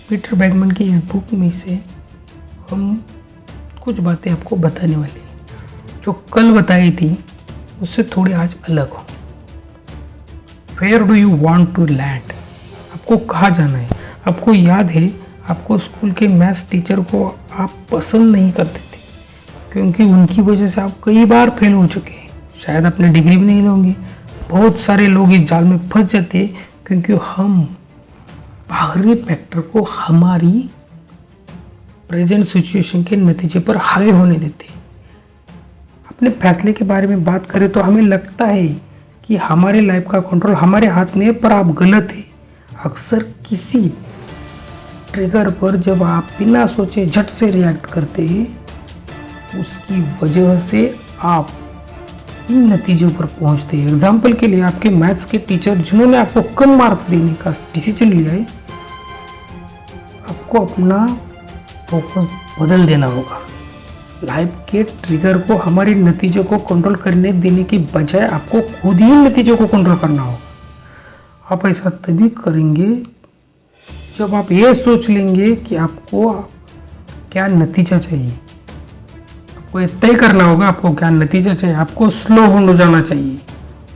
Peter bagman की इस book में से हम कुछ बातें आपको बताने वाले हैं जो कल बताई थी उससे थोड़ी आज अलग हो। Where do you want to land? आपको कहाँ जाना है? आपको याद है आपको स्कूल के मैथ्स टीचर को आप पसंद नहीं करते थे क्योंकि उनकी वजह से आप कई बार फेल हो चुके हैं। शायद अपने डिग्री भी नहीं लोगे। बहुत सारे लोग इस जाल में फंस जाते हैं क्योंकि हम बाहरी फैक्टर को हमारी प्रेजेंट सिचुएशन के नतीजे पर हावी होने देते हैं। अपने फैसले के बारे में बात करें तो हमें लगता है कि हमारे लाइफ का कंट्रोल हमारे हाथ में है, पर आप गलत है। अक्सर किसी ट्रिगर पर जब आप बिना सोचे झट से रिएक्ट करते हैं उसकी वजह से आप इन नतीजों पर पहुंचते हैं। एग्जाम्पल के लिए आपके मैथ्स के टीचर जिन्होंने आपको कम मार्क्स देने का डिसीजन लिया है, आपको अपना फोकस बदल देना होगा। लाइफ के ट्रिगर को हमारे नतीजों को कंट्रोल करने देने की बजाय आपको खुद ही नतीजों को कंट्रोल करना होगा। आप ऐसा तभी करेंगे जब आप ये सोच लेंगे कि आपको क्या नतीजा चाहिए। आपको ये तय करना होगा आपको क्या नतीजा चाहिए। आपको स्लो हो जाना चाहिए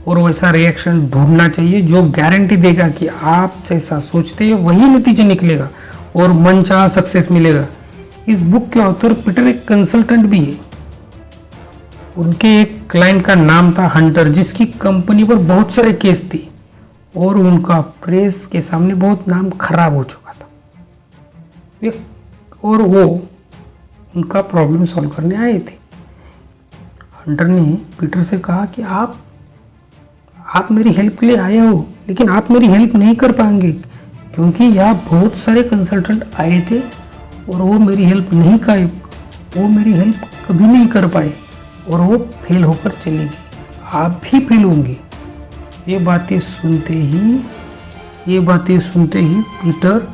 और वैसा रिएक्शन ढूंढना चाहिए जो गारंटी देगा कि आप जैसा सोचते हैं वही नतीजा निकलेगा और मनचाहा सक्सेस मिलेगा। इस बुक के ऑथर पीटर एक कंसल्टेंट भी है। उनके एक क्लाइंट का नाम था हंटर, जिसकी कंपनी पर बहुत सारे केस थे और उनका प्रेस के सामने बहुत नाम खराब हो चुका था और वो उनका प्रॉब्लम सॉल्व करने आए थे। हंटर ने पीटर से कहा कि आप मेरी हेल्प के लिए आए हो, लेकिन आप मेरी हेल्प नहीं कर पाएंगे क्योंकि यहाँ बहुत सारे कंसल्टेंट आए थे और वो मेरी हेल्प नहीं कर वो मेरी हेल्प कभी नहीं कर पाए और वो फेल होकर चले गए। आप भी फेल होंगे। ये बातें सुनते ही पीटर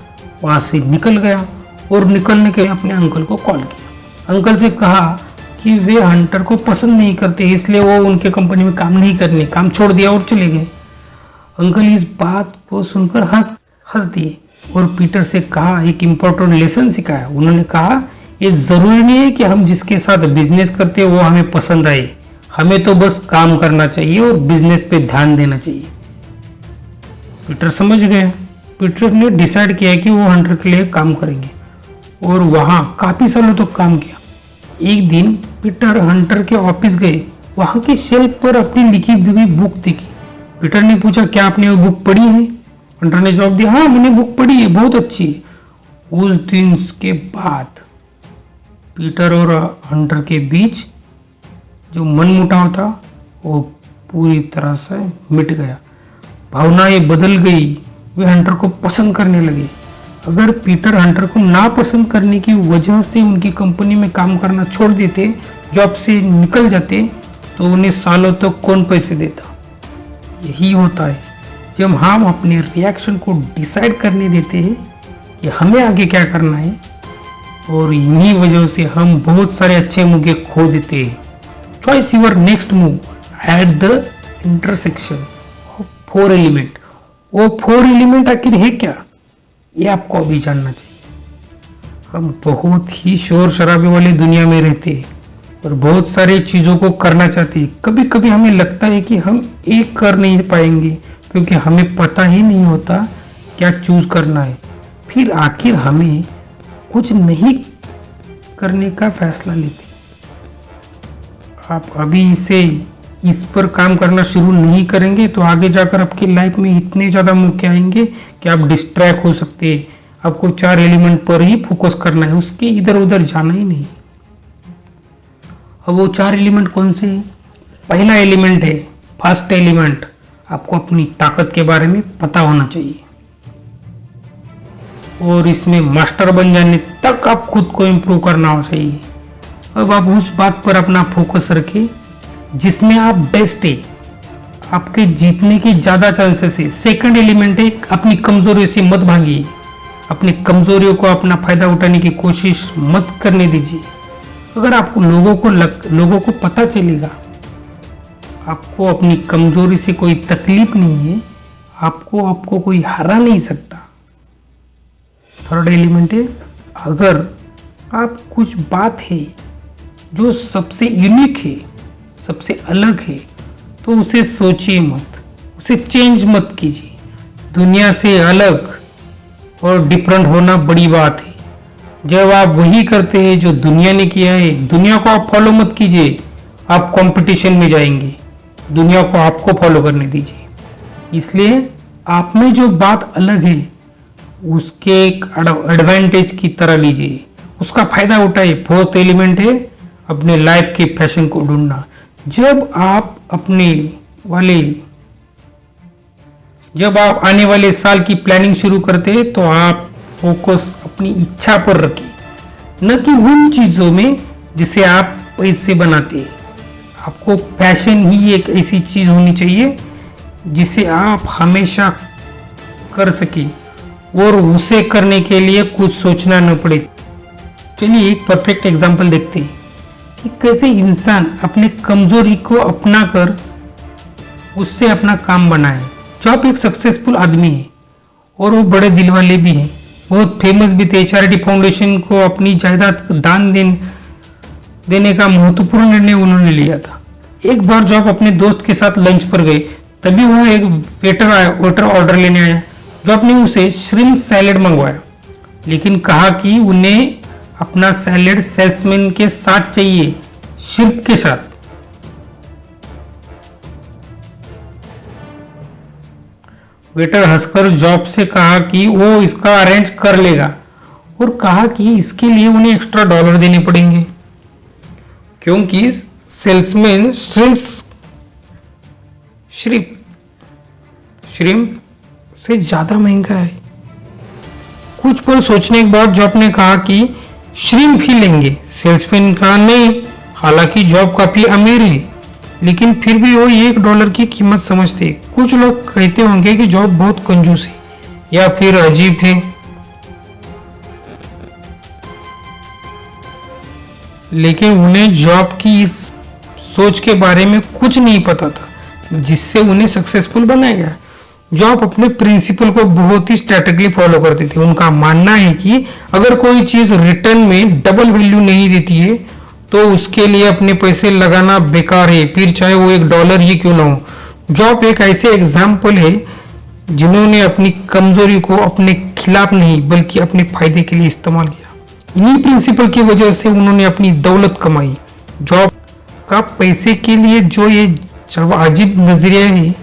वहाँ से निकल गया और निकलने के लिए अपने अंकल को कॉल किया। अंकल से कहा कि वे हंटर को पसंद नहीं करते, इसलिए वो उनके कंपनी में काम नहीं करने, काम छोड़ दिया और चले गए। अंकल इस बात को सुनकर हंस दिए और पीटर से कहा एक इम्पोर्टेंट लेसन सिखाया। उन्होंने कहा ये ज़रूरी नहीं है कि हम जिसके साथ बिजनेस करते हैं वो हमें पसंद आए, हमें तो बस काम करना चाहिए और बिजनेस पे ध्यान देना चाहिए। पीटर समझ गए। पीटर ने डिसाइड किया कि वो हंटर के लिए काम करेंगे और वहाँ काफ़ी सालों तक काम किया। एक दिन पीटर हंटर के ऑफिस गए। वहाँ की शेल्फ पर अपनी लिखी हुई बुक देखी। पीटर ने पूछा क्या आपने वो बुक पढ़ी है? हंटर ने जवाब दिया हाँ मैंने बुक पढ़ी है, बहुत अच्छी है। उस दिन के बाद पीटर और हंटर के बीच जो मनमुटाव था वो पूरी तरह से मिट गया। भावनाएं बदल गई। वे हंटर को पसंद करने लगे। अगर पीटर हंटर को नापसंद करने की वजह से उनकी कंपनी में काम करना छोड़ देते, जॉब से निकल जाते, तो उन्हें सालों तक कौन पैसे देता। यही होता है जब हम अपने रिएक्शन को डिसाइड करने देते हैं कि हमें आगे क्या करना है और इन्हीं वजह से हम बहुत सारे अच्छे मौके खो देते हैं। Choice your next move at the intersection of 4 element. वो 4 एलिमेंट आखिर है क्या, ये आपको अभी जानना चाहिए। हम बहुत ही शोर शराबे वाली दुनिया में रहते हैं और बहुत सारी चीज़ों को करना चाहते हैं। कभी कभी हमें लगता है कि हम एक कर नहीं पाएंगे क्योंकि हमें पता ही नहीं होता क्या चूज करना है। फिर आखिर हमें कुछ नहीं करने का फैसला लेते। आप अभी इस पर काम करना शुरू नहीं करेंगे तो आगे जाकर आपकी लाइफ में इतने ज़्यादा मौके आएंगे कि आप डिस्ट्रैक्ट हो सकते हैं। आपको 4 एलिमेंट पर ही फोकस करना है, उसके इधर उधर जाना ही नहीं। अब वो 4 एलिमेंट कौन से हैं? पहला एलिमेंट है फर्स्ट एलिमेंट। आपको अपनी ताकत के बारे में पता होना चाहिए और इसमें मास्टर बन जाने तक आप खुद को इम्प्रूव करना चाहिए। अब आप उस बात पर अपना फोकस रखें जिसमें आप बेस्ट है, आपके जीतने के ज़्यादा चांसेस है। सेकंड एलिमेंट है अपनी कमजोरियों से मत भागिए। अपनी कमजोरियों को अपना फायदा उठाने की कोशिश मत करने दीजिए। अगर आपको लोगों को पता चलेगा आपको अपनी कमजोरी से कोई तकलीफ नहीं है, आपको कोई हरा नहीं सकता। थर्ड एलिमेंट है, अगर आप कुछ बात है जो सबसे यूनिक है, सबसे अलग है, तो उसे सोचिए मत, उसे चेंज मत कीजिए। दुनिया से अलग और डिफरेंट होना बड़ी बात है। जब आप वही करते हैं जो दुनिया ने किया है, दुनिया को आप फॉलो मत कीजिए, आप कंपटीशन में जाएंगे। दुनिया को आपको फॉलो करने दीजिए। इसलिए आप में जो बात अलग है उसके एक एडवांटेज की तरह लीजिए, उसका फायदा उठाइए। फोर्थ एलिमेंट है अपने लाइफ के पैशन को ढूंढना। जब आप आने वाले साल की प्लानिंग शुरू करते हैं तो आप फोकस अपनी इच्छा पर रखें, न कि उन चीजों में जिसे आप पैसे बनाते हैं। आपको पैशन ही एक ऐसी चीज होनी चाहिए जिसे आप हमेशा कर सके और उसे करने के लिए कुछ सोचना न पड़े। चलिए एक परफेक्ट एग्जांपल देखते हैं कि कैसे इंसान अपने कमजोरी को अपनाकर उससे अपना काम बनाए। जॉब एक सक्सेसफुल आदमी है और वो बड़े दिल वाले भी हैं, बहुत फेमस भी थे। चैरिटी फाउंडेशन को अपनी जायदाद दान देने का महत्वपूर्ण निर्णय उन्होंने लिया था। एक बार जॉब अपने दोस्त के साथ लंच पर गए, तभी वह एक वेटर ऑर्डर लेने आया। जॉब ने उसे श्रिम्प सैलेड मंगवाया, लेकिन कहा कि उन्हें अपना सैलेड सेल्समैन के साथ चाहिए, श्रिम्प के साथ। वेटर हंसकर जॉब से कहा कि वो इसका अरेंज कर लेगा और कहा कि इसके लिए उन्हें एक्स्ट्रा $1 देने पड़ेंगे, क्योंकि सेल्समैन श्रिम्प से ज्यादा महंगा है। कुछ पल सोचने के बाद जॉब ने कहा कि श्रिम्प ही लेंगे। सेल्समैन कहा नहीं, हालांकि जॉब काफी अमीर है, लेकिन फिर भी वो $1 की कीमत समझते। कुछ लोग कहते होंगे कि जॉब बहुत कंजूस है या फिर अजीब है, लेकिन उन्हें जॉब की इस सोच के बारे में कुछ नहीं पता था जिससे उन्हें सक्सेसफुल बनाया गया। जॉब अपने प्रिंसिपल को बहुत ही स्ट्रैटेजिकली फॉलो करते थे। उनका मानना है कि अगर कोई चीज रिटर्न में डबल वैल्यू नहीं देती है तो उसके लिए अपने पैसे लगाना बेकार है, फिर चाहे वो $1 ही क्यों ना हो। जॉब एक ऐसे एग्जाम्पल है जिन्होंने अपनी कमजोरी को अपने खिलाफ नहीं बल्कि अपने फायदे के लिए इस्तेमाल किया। इन्हीं प्रिंसिपल की वजह से उन्होंने अपनी दौलत कमाई। जॉब का पैसे के लिए जो ये अजीब नजरिया है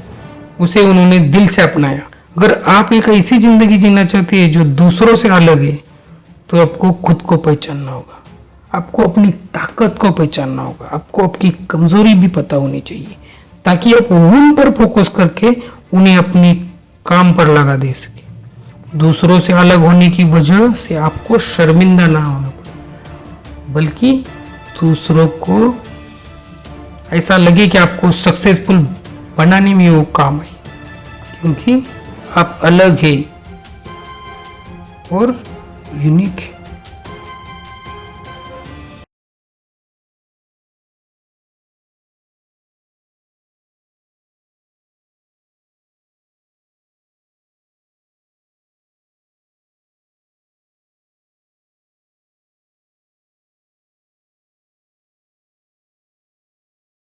उसे उन्होंने दिल से अपनाया। अगर आप एक ऐसी जिंदगी जीना चाहते हैं जो दूसरों से अलग है तो आपको खुद को पहचानना होगा, आपको अपनी ताकत को पहचानना होगा, आपको आपकी कमजोरी भी पता होनी चाहिए ताकि आप उन पर फोकस करके उन्हें अपने काम पर लगा दे सके। दूसरों से अलग होने की वजह से आपको शर्मिंदा ना होना पड़े, बल्कि दूसरों को ऐसा लगे कि आपको सक्सेसफुल बनाने में वो काम है, क्योंकि आप अलग है और यूनिक है।